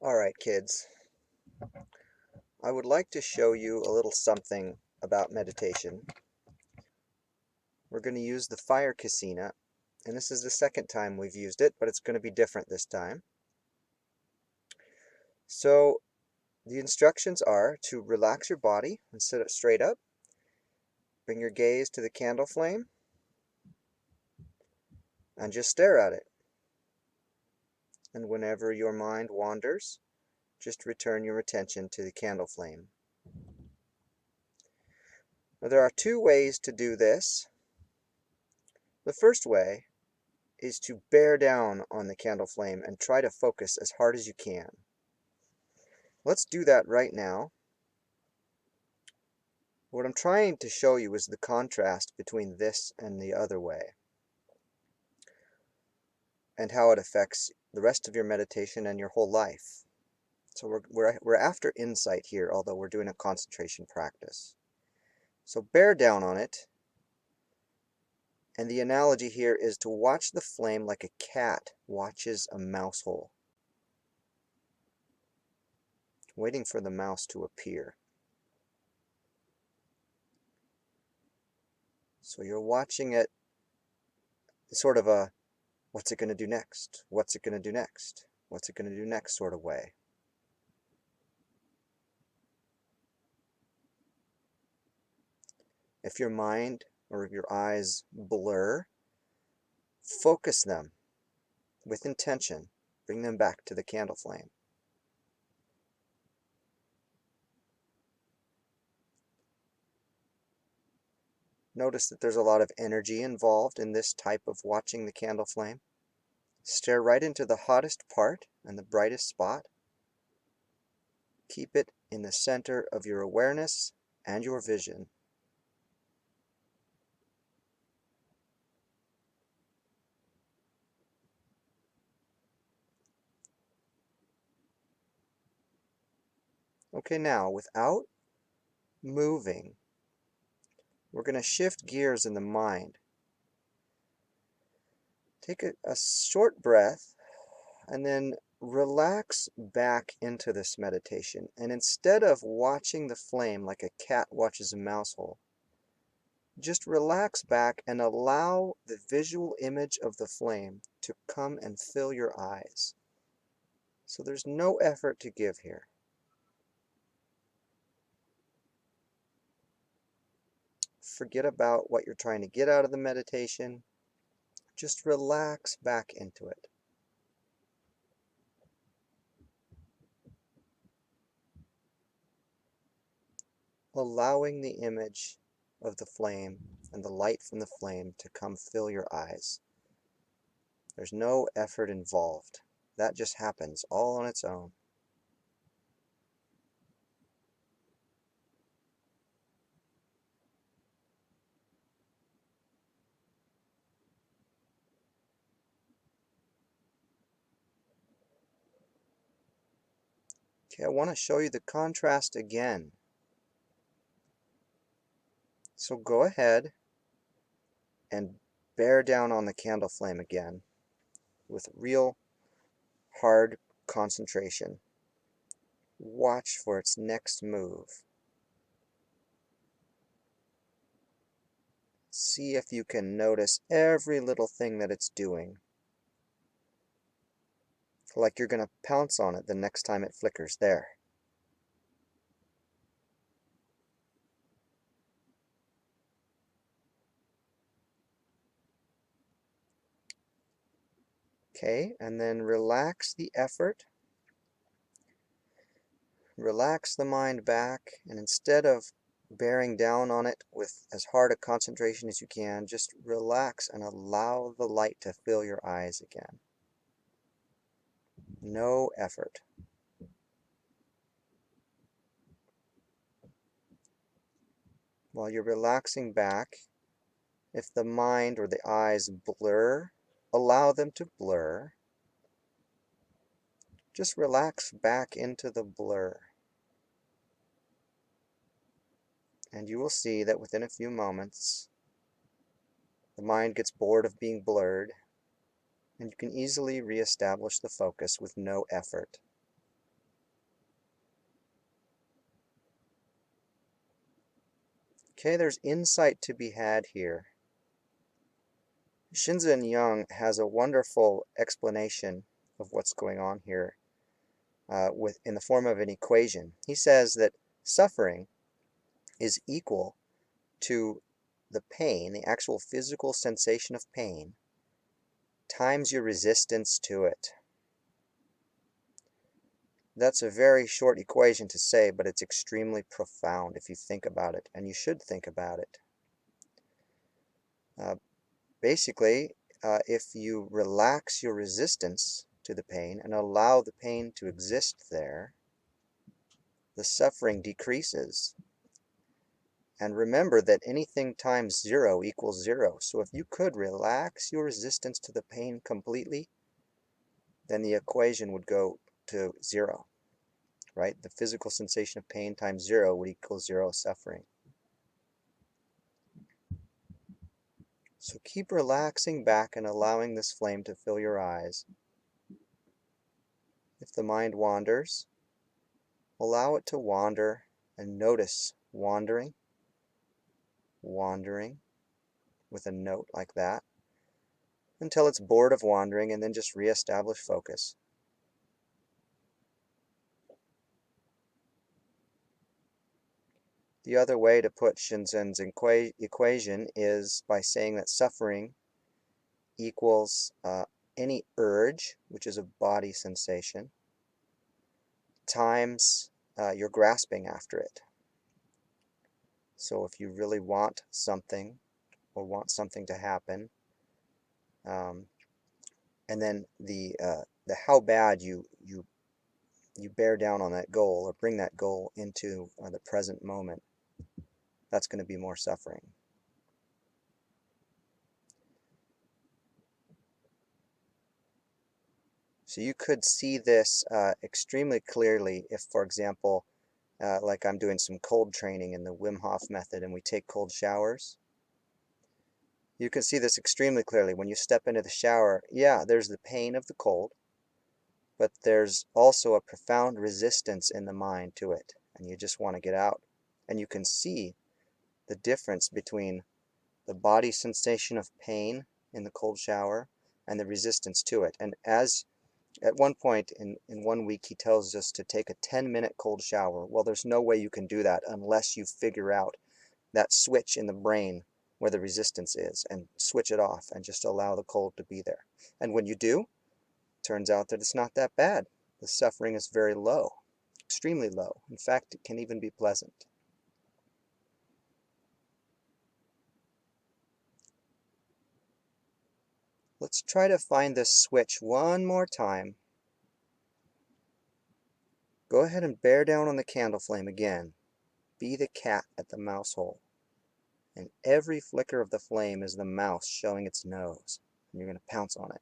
Alright kids, I would like to show you a little something about meditation. We're going to use the fire Kasina, and this is the second time we've used it, but it's going to be different this time. So the instructions are to relax your body and sit it straight up. Bring your gaze to the candle flame and just stare at it. And whenever your mind wanders, just return your attention to the candle flame. Now, there are two ways to do this. The first way is to bear down on the candle flame and try to focus as hard as you can. Let's do that right now. What I'm trying to show you is the contrast between this and the other way, and how it affects the rest of your meditation and your whole life. So we're after insight here, although we're doing a concentration practice. So bear down on it. And the analogy here is to watch the flame like a cat watches a mouse hole, waiting for the mouse to appear. So you're watching it sort of a, what's it going to do next? What's it going to do next? What's it going to do next sort of way. If your mind or your eyes blur, focus them with intention. Bring them back to the candle flame. Notice that there's a lot of energy involved in this type of watching the candle flame. Stare right into the hottest part and the brightest spot. Keep it in the center of your awareness and your vision. Okay, now without moving, we're going to shift gears in the mind. Take a short breath and then relax back into this meditation. And instead of watching the flame like a cat watches a mouse hole, just relax back and allow the visual image of the flame to come and fill your eyes. So there's no effort to give here. Forget about what you're trying to get out of the meditation. Just relax back into it. Allowing the image of the flame and the light from the flame to come fill your eyes. There's no effort involved. That just happens all on its own. Okay, I want to show you the contrast again. So go ahead and bear down on the candle flame again with real hard concentration. Watch for its next move. See if you can notice every little thing that it's doing. Like you're going to pounce on it the next time it flickers. There. Okay, and then relax the effort. Relax the mind back, and instead of bearing down on it with as hard a concentration as you can, just relax and allow the light to fill your eyes again. No effort. While you're relaxing back, if the mind or the eyes blur, allow them to blur. Just relax back into the blur. And you will see that within a few moments, the mind gets bored of being blurred, and you can easily reestablish the focus with no effort. Okay, there's insight to be had here. Shinzen Young has a wonderful explanation of what's going on here in the form of an equation. He says that suffering is equal to the pain, the actual physical sensation of pain, times your resistance to it. That's a very short equation to say, but it's extremely profound if you think about it, and you should think about it. Basically, if you relax your resistance to the pain and allow the pain to exist there, the suffering decreases. And remember that anything times 0 equals 0. So if you could relax your resistance to the pain completely, then the equation would go to 0. Right? The physical sensation of pain times 0 would equal 0 suffering. So keep relaxing back and allowing this flame to fill your eyes. If the mind wanders, allow it to wander and notice wandering, wandering, with a note like that, until it's bored of wandering, and then just reestablish focus. The other way to put Shinzen's equation is by saying that suffering equals any urge, which is a body sensation, times your grasping after it. So if you really want something or want something to happen, and then the how bad you bear down on that goal or bring that goal into the present moment, that's going to be more suffering. So you could see this extremely clearly if, for example, like I'm doing some cold training in the Wim Hof method and we take cold showers. You can see this extremely clearly. When you step into the shower, yeah, there's the pain of the cold, but there's also a profound resistance in the mind to it, and you just want to get out. And you can see the difference between the body sensation of pain in the cold shower and the resistance to it. And as at one point in 1 week, he tells us to take a 10-minute cold shower. Well, there's no way you can do that unless you figure out that switch in the brain where the resistance is and switch it off and just allow the cold to be there. And when you do, it turns out that it's not that bad. The suffering is very low, extremely low. In fact, it can even be pleasant. Let's try to find this switch one more time. Go ahead and bear down on the candle flame again. Be the cat at the mouse hole. And every flicker of the flame is the mouse showing its nose. And you're going to pounce on it.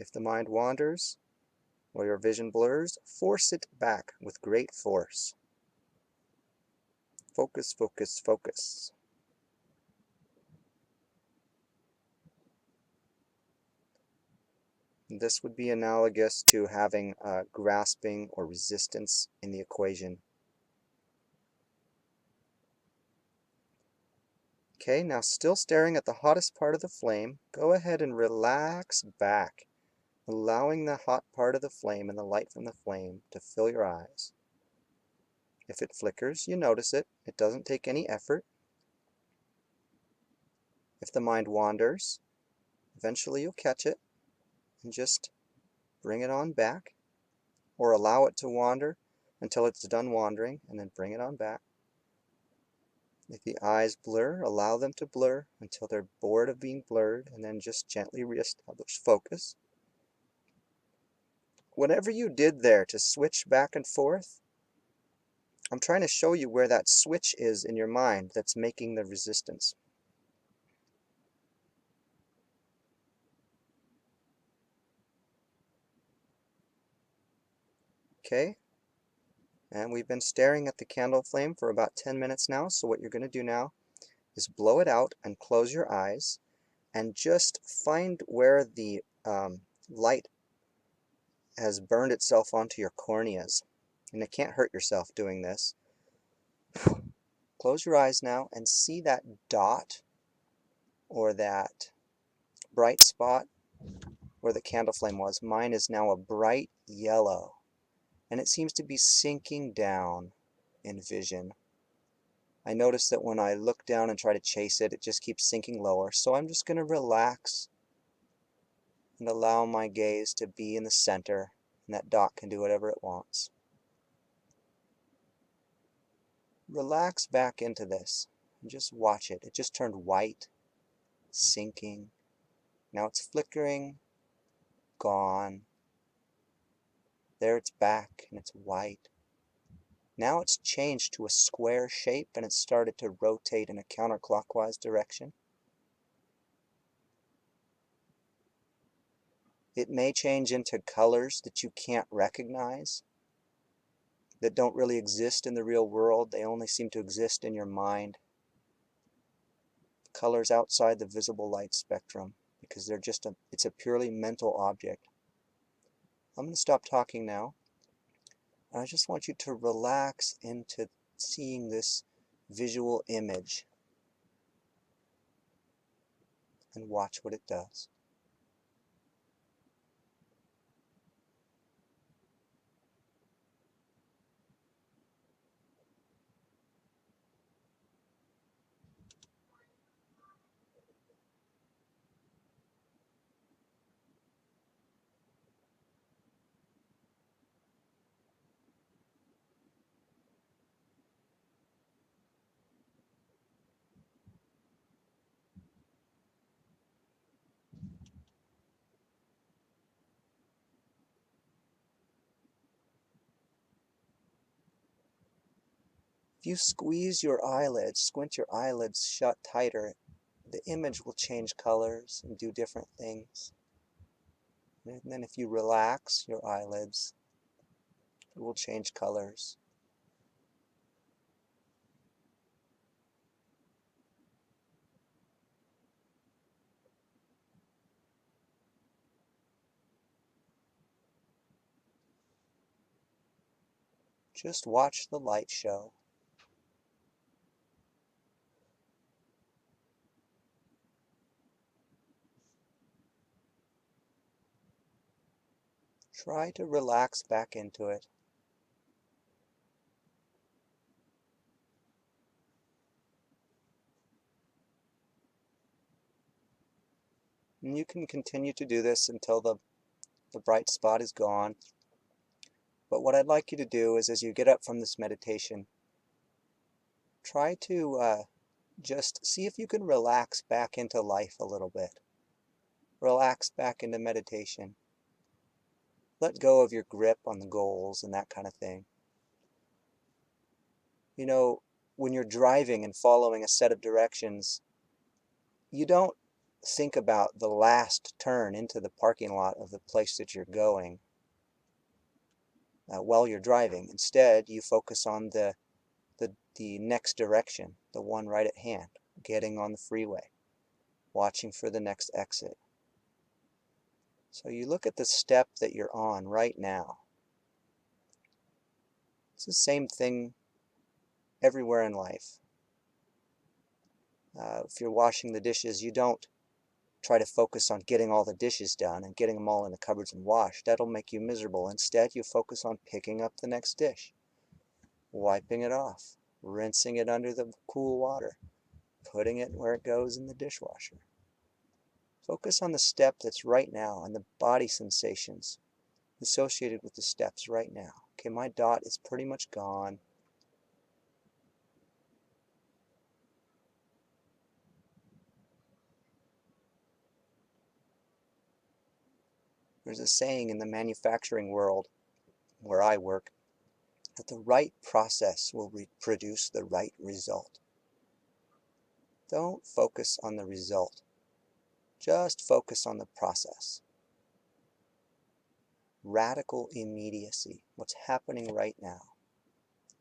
If the mind wanders, or your vision blurs, force it back with great force. Focus, focus, focus. This would be analogous to having grasping or resistance in the equation. Okay, now still staring at the hottest part of the flame, go ahead and relax back, allowing the hot part of the flame and the light from the flame to fill your eyes. If it flickers, you notice it. It doesn't take any effort. If the mind wanders, eventually you'll catch it and just bring it on back, or allow it to wander until it's done wandering and then bring it on back. If the eyes blur, allow them to blur until they're bored of being blurred, and then just gently reestablish focus. Whatever you did there to switch back and forth, I'm trying to show you where that switch is in your mind that's making the resistance. Okay? And we've been staring at the candle flame for about 10 minutes now, so what you're going to do now is blow it out and close your eyes and just find where the light has burned itself onto your corneas. And it can't hurt yourself doing this. Close your eyes now and see that dot or that bright spot where the candle flame was. Mine is now a bright yellow, and it seems to be sinking down in vision. I notice that when I look down and try to chase it, it just keeps sinking lower. So I'm just going to relax and allow my gaze to be in the center, and that dot can do whatever it wants. Relax back into this and just watch it. It just turned white, sinking. Now it's flickering, gone. There it's back and it's white. Now it's changed to a square shape and it's started to rotate in a counterclockwise direction. It may change into colors that you can't recognize, that don't really exist in the real world. They only seem to exist in your mind. Colors outside the visible light spectrum, because it's a purely mental object. I'm going to stop talking now. I just want you to relax into seeing this visual image and watch what it does. If you squeeze your eyelids, squint your eyelids shut tighter, the image will change colors and do different things. And then if you relax your eyelids, it will change colors. Just watch the light show. Try to relax back into it. And you can continue to do this until the bright spot is gone. But what I'd like you to do is, as you get up from this meditation, try to just see if you can relax back into life a little bit. Relax back into meditation. Let go of your grip on the goals and that kind of thing. You know, when you're driving and following a set of directions, you don't think about the last turn into the parking lot of the place that you're going while you're driving. Instead, you focus on the next direction, the one right at hand, getting on the freeway, watching for the next exit. So you look at the step that you're on right now. It's the same thing everywhere in life. If you're washing the dishes, you don't try to focus on getting all the dishes done and getting them all in the cupboards and washed. That'll make you miserable. Instead, you focus on picking up the next dish, wiping it off, rinsing it under the cool water, putting it where it goes in the dishwasher. Focus on the step that's right now and the body sensations associated with the steps right now. Okay, my dot is pretty much gone. There's a saying in the manufacturing world where I work that the right process will produce the right result. Don't focus on the result. Just focus on the process. Radical immediacy, what's happening right now.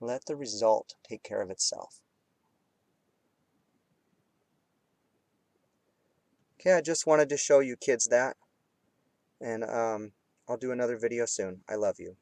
Let the result take care of itself. Okay, I just wanted to show you kids that, and I'll do another video soon. I love you.